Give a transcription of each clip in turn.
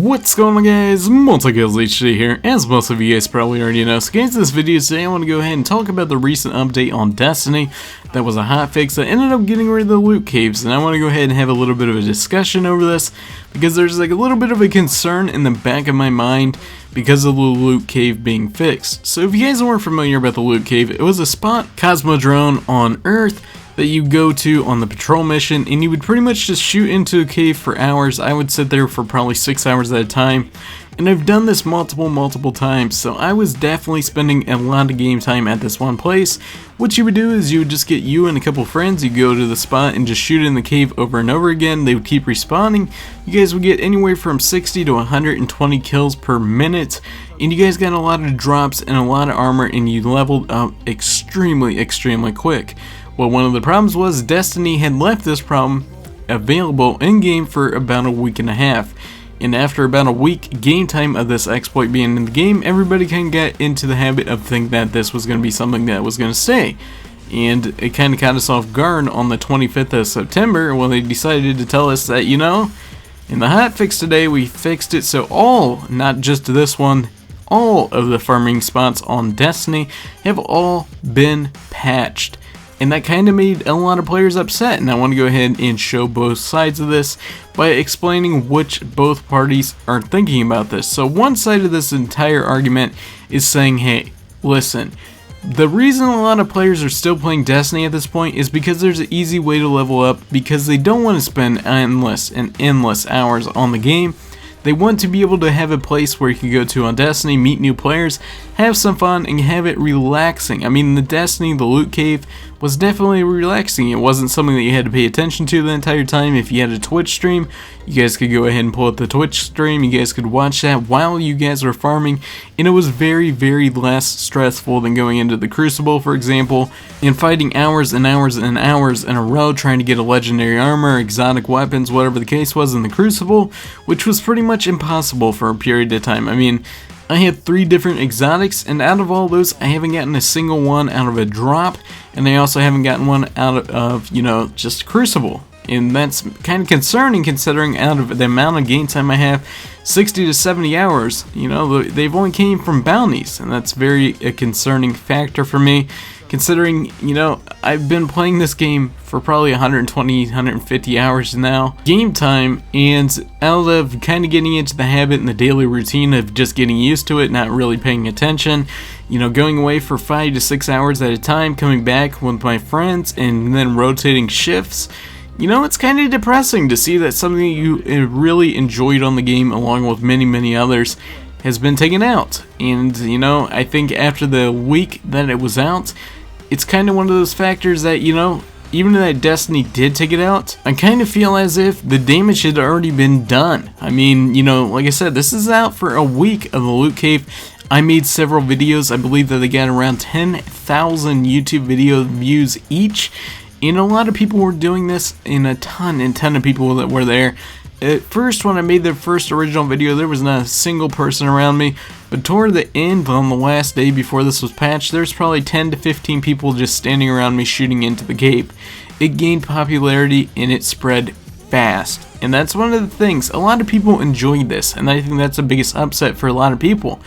What's going on, guys? MultiKillsHD here. As most of you guys probably already know, so guys, this video today I want to go ahead and talk about the recent update on Destiny. That was a hotfix that ended up getting rid of the loot caves, and I want to go ahead and have a little bit of a discussion over this because there's like a little bit of a concern in the back of my mind because of the loot cave being fixed. So if you guys weren't familiar about the loot cave, it was a spot Cosmodrome on Earth that you go to on the patrol mission, and you would pretty much just shoot into a cave for hours. I would sit there for probably 6 hours at a time, and I've done this multiple times, so I was definitely spending a lot of game time at this one place. What you would do is you would just get you and a couple friends, you go to the spot and just shoot in the cave over and over again. They would keep respawning. You guys would get anywhere from 60 to 120 kills per minute, and you guys got a lot of drops and a lot of armor, and you leveled up extremely quick. Well, one of the problems was Destiny had left this problem available in-game for about a week and a half. And after about a week game time of this exploit being in the game, everybody kind of got into the habit of thinking that this was going to be something that was going to stay. And it kind of caught us off guard on the 25th of September when they decided to tell us that, you know, in the hotfix today we fixed it so all, not just this one, all of the farming spots on Destiny have all been patched. And that kind of made a lot of players upset, and I want to go ahead and show both sides of this by explaining which both parties are thinking about this. So one side of this entire argument is saying, hey, listen, the reason a lot of players are still playing Destiny at this point is because there's an easy way to level up, because they don't want to spend endless hours on the game. They want to be able to have a place where you can go to on Destiny, meet new players, have some fun, and have it relaxing. I mean, the Destiny, the loot cave, was definitely relaxing. It wasn't something that you had to pay attention to the entire time. If you had a Twitch stream, you guys could go ahead and pull up the Twitch stream. You guys could watch that while you guys were farming, and it was very less stressful than going into the Crucible, for example, and fighting hours and hours in a row trying to get a legendary armor, exotic weapons, whatever the case was in the Crucible, which was pretty much impossible for a period of time. I mean, I had 3 different exotics, and out of all those, I haven't gotten a single one out of a drop, and I also haven't gotten one out of, you know, just Crucible. And that's kind of concerning considering out of the amount of game time I have, 60 to 70 hours, you know, they've only came from bounties, and that's a concerning factor for me. Considering, you know, I've been playing this game for probably 120, 150 hours now, game time, and out of kind of getting into the habit and the daily routine of just getting used to it, not really paying attention, you know, going away for 5 to 6 hours at a time, coming back with my friends, and then rotating shifts, you know, it's kind of depressing to see that something you really enjoyed on the game, along with many others, has been taken out. And, you know, I think after the week that it was out, it's kind of one of those factors that, you know, even though that Destiny did take it out, I kind of feel as if the damage had already been done. I mean, you know, like I said, this is out for a week of the loot cave. I made several videos. I believe that they got around 10,000 YouTube video views each, and a lot of people were doing this, and a ton of people that were there. At first, when I made the first original video, there was not a single person around me, but toward the end, on the last day before this was patched, there's probably 10 to 15 people just standing around me shooting into the cave. It gained popularity and it spread fast, and that's one of the things. A lot of people enjoyed this, and I think that's the biggest upset for a lot of people.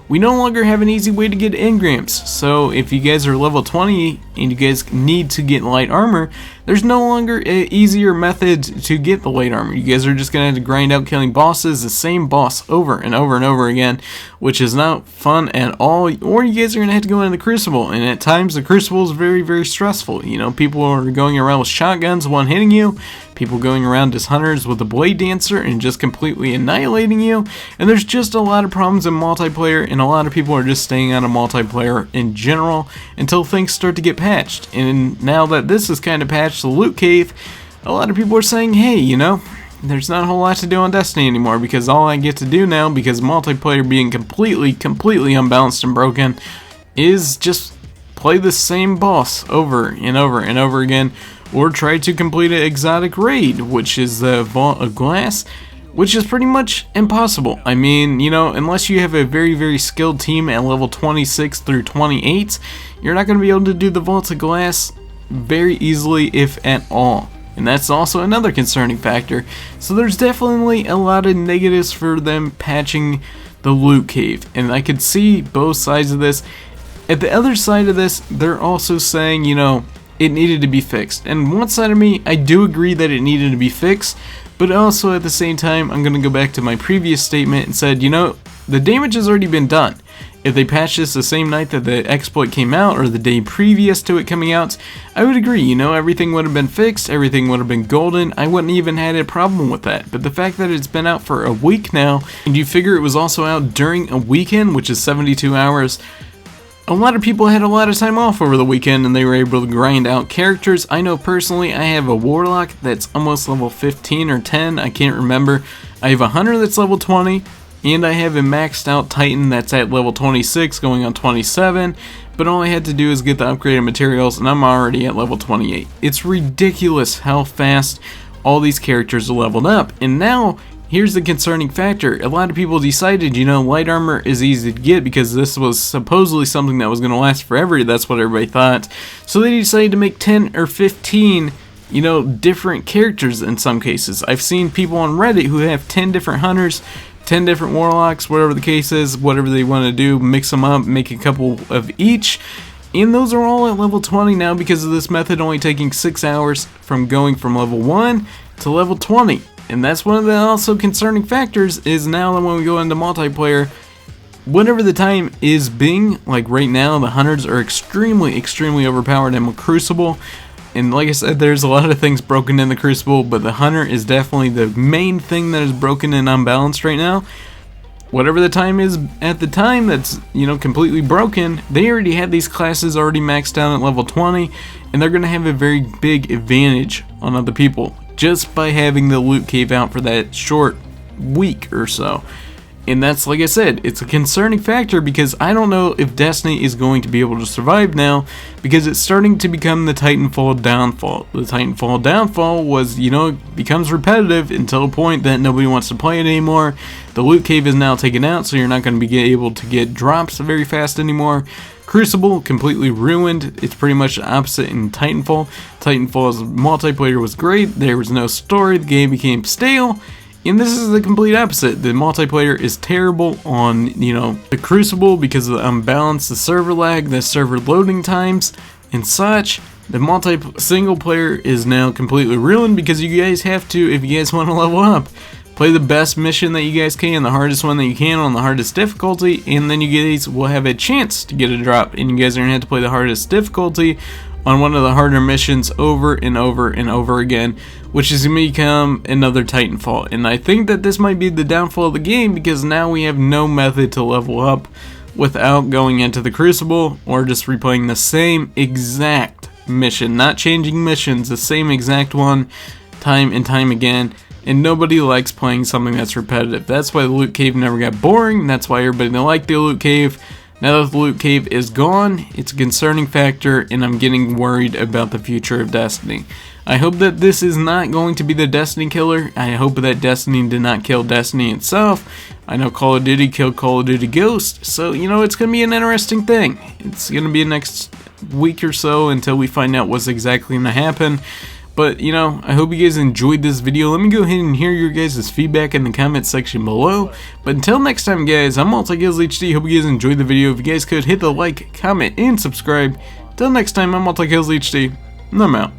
We no longer have an easy way to get engrams, so if you guys are level 20 and you guys need to get light armor, there's no longer an easier method to get the light armor. You guys are just going to have to grind out killing bosses, the same boss over and over again, which is not fun at all, or you guys are going to have to go into the Crucible, and at times the Crucible is very stressful. You know, people are going around with shotguns, one hitting you, people going around as hunters with a blade dancer and just completely annihilating you, and there's just a lot of problems in multiplayer, and a lot of people are just staying out of multiplayer in general until things start to get patched. And now that this is kind of patched, the loot cave, a lot of people are saying, hey, you know, there's not a whole lot to do on Destiny anymore, because all I get to do now, because multiplayer being completely unbalanced and broken, is just play the same boss over and over again, or try to complete an exotic raid, which is the Vault of Glass, which is pretty much impossible. I mean, you know, unless you have a very skilled team at level 26 through 28, you're not going to be able to do the Vault of Glass very easily, if at all. and that's also another concerning factor. So there's definitely a lot of negatives for them patching the loot cave, and I could see both sides of this. At the other side of this, they're also saying, you know, it needed to be fixed. And one side of me, I do agree that it needed to be fixed, but also at the same time, I'm going to go back to my previous statement and said, you know, the damage has already been done. If they patched this the same night that the exploit came out, or the day previous to it coming out, I would agree, you know, everything would have been fixed, everything would have been golden, I wouldn't even had a problem with that. But the fact that it's been out for a week now, and you figure it was also out during a weekend, which is 72 hours, a lot of people had a lot of time off over the weekend and they were able to grind out characters. I know personally I have a warlock that's almost level 15 or 10, I can't remember. I have a hunter that's level 20, and I have a maxed out titan that's at level 26 going on 27, but all I had to do is get the upgraded materials and I'm already at level 28. It's ridiculous how fast all these characters are leveled up, and now here's the concerning factor. A lot of people decided, you know, light armor is easy to get because this was supposedly something that was going to last forever. That's what everybody thought. So they decided to make 10 or 15, you know, different characters in some cases. I've seen people on Reddit who have 10 different hunters, 10 different warlocks, whatever the case is, whatever they want to do, mix them up, make a couple of each. And those are all at level 20 now because of this method only taking 6 hours from going from level 1 to level 20. And that's one of the also concerning factors is now that when we go into multiplayer, whatever the time is being, like right now the hunters are extremely overpowered in Crucible. And like I said, there's a lot of things broken in the Crucible, but the hunter is definitely the main thing that is broken and unbalanced right now. Whatever the time is at the time that's, you know, completely broken, they already have these classes already maxed out at level 20, and they're going to have a very big advantage on other people just by having the loot cave out for that short week or so. And that's, like I said, it's a concerning factor because I don't know if Destiny is going to be able to survive now because it's starting to become the Titanfall downfall. The Titanfall downfall was, you know, it becomes repetitive until a point that nobody wants to play it anymore. The loot cave is now taken out, so you're not going to be able to get drops very fast anymore. Crucible completely ruined. It's pretty much the opposite in Titanfall. Titanfall's multiplayer was great. There was no story. The game became stale. And this is the complete opposite. The multiplayer is terrible on, you know, the Crucible because of the unbalance, the server lag, the server loading times, and such. The single player is now completely ruined because you guys have to, if you guys want to level up, play the best mission that you guys can, the hardest one that you can on the hardest difficulty, and then you guys will have a chance to get a drop. And you guys are going to have to play the hardest difficulty on one of the harder missions over and over and over again, which is going to become another Titanfall. And I think that this might be the downfall of the game because now we have no method to level up without going into the Crucible or just replaying the same exact mission, not changing missions, the same exact one time and time again. And nobody likes playing something that's repetitive. That's why the loot cave never got boring. That's why everybody liked the loot cave. Now that the loot cave is gone, it's a concerning factor, and I'm getting worried about the future of Destiny. I hope that this is not going to be the Destiny killer. I hope that Destiny did not kill Destiny itself. I know Call of Duty killed Call of Duty Ghost, so you know it's going to be an interesting thing. It's going to be the next week or so until we find out what's exactly going to happen. But, you know, I hope you guys enjoyed this video. Let me go ahead and hear your guys' feedback in the comment section below. But until next time, guys, I'm MultiKillsHD. Hope you guys enjoyed the video. If you guys could, hit the like, comment, and subscribe. Until next time, I'm MultiKillsHD, and I'm out.